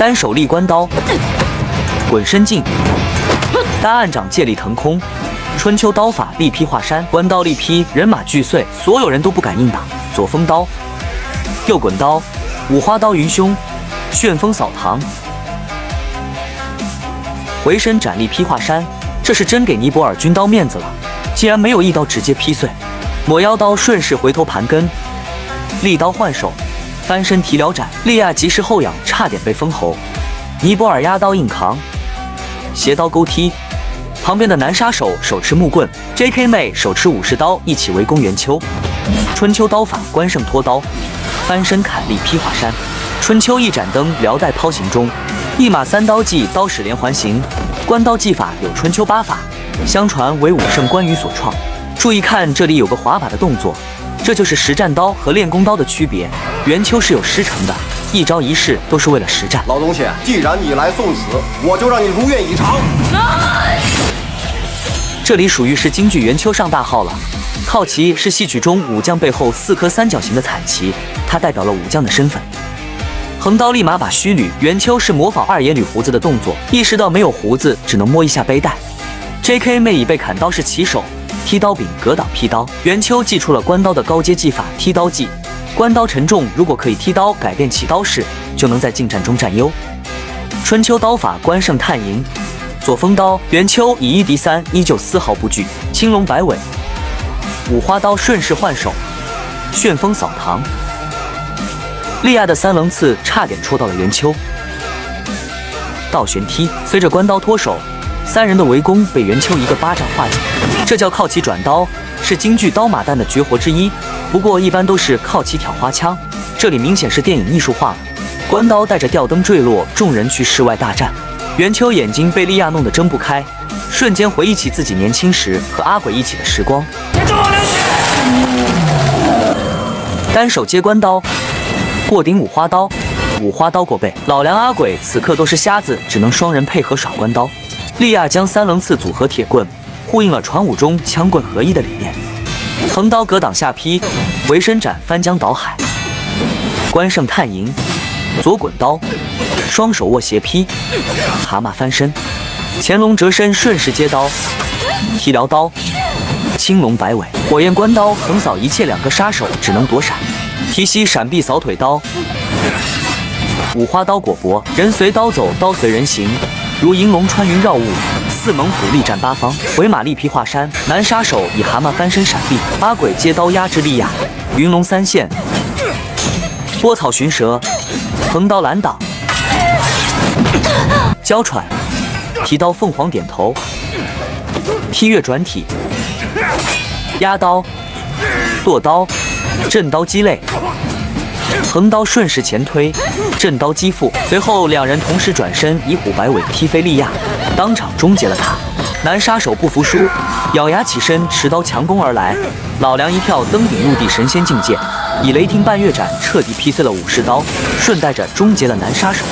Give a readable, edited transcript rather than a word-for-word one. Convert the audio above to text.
单手立关刀，滚身劲，大暗掌借力腾空。春秋刀法力劈华山，关刀力劈人马俱碎，所有人都不敢硬挡。左风刀，右滚刀，五花刀云凶，旋风扫堂，回身斩力劈华山，这是真给尼泊尔军刀面子了，竟然没有一刀直接劈碎。抹妖刀顺势回头盘根，利刀换手，翻身提撩斩，利亚及时后仰，差点被封喉。尼泊尔压刀硬扛，斜刀勾踢。旁边的男杀手手持木棍 ，J.K. 妹手持武士刀一起围攻袁秋。春秋刀法关胜拖刀，翻身砍力劈华山。春秋一盏灯辽带抛行中，一马三刀技刀使连环行。关刀技法有春秋八法，相传为武圣关羽所创。注意看，这里有个滑把的动作，这就是实战刀和练功刀的区别。袁秋是有师承的，一招一式都是为了实战。老东西，既然你来送死，我就让你如愿以偿。这里属于是京剧袁秋上大号了。靠旗是戏曲中武将背后4颗三角形的彩旗，它代表了武将的身份。横刀立马把须捋，袁秋是模仿二爷捋胡子的动作，意识到没有胡子，只能摸一下背带。J.K. 妹已被砍刀是起手，踢刀柄格挡劈刀。袁秋祭出了关刀的高阶技法踢刀技，关刀沉重，如果可以踢刀改变起刀式，就能在近战中占优。春秋刀法关胜探营，左风刀袁秋以1敌3，依旧丝毫不惧，青龙摆尾。五花刀顺势换手，旋风扫堂。利亚的三棱刺差点戳到了袁秋，倒旋踢，随着关刀脱手，三人的围攻被袁秋一个巴掌化解。这叫靠旗转刀，是京剧刀马旦的绝活之一，不过一般都是靠旗挑花枪，这里明显是电影艺术化了。关刀带着吊灯坠落，众人去室外大战。袁秋眼睛被利亚弄得睁不开，瞬间回忆起自己年轻时和阿鬼一起的时光。单手接关刀，过顶五花刀，五花刀过背。老梁阿鬼此刻都是瞎子，只能双人配合耍关刀。利亚将三棱刺组合铁棍，呼应了传武中枪棍合一的理念。横刀格挡下劈，回身斩翻江倒海。关胜探营，左滚刀，双手握斜劈，蛤蟆翻身，乾隆折身顺势接刀，提撩刀，青龙摆尾，火焰关刀横扫一切，两个杀手只能躲闪。提膝闪避扫腿刀，五花刀裹脖，人随刀走，刀随人行，如银龙穿云绕雾，四猛虎力战八方。回马力劈华山，男杀手以蛤蟆翻身闪避，阿鬼接刀压制利亚，云龙三线，拨草寻蛇，横刀拦挡，娇喘，提刀凤凰点头，踢跃转体，压刀，剁刀，震刀击肋，横刀顺势前推，震刀击腹。随后两人同时转身，以虎摆尾踢飞利亚，当场终结了他。男杀手不服输，咬牙起身，持刀强攻而来。老梁一跳登顶入地神仙境界，以雷霆半月斩彻底劈碎了武士刀，顺带着终结了男杀手。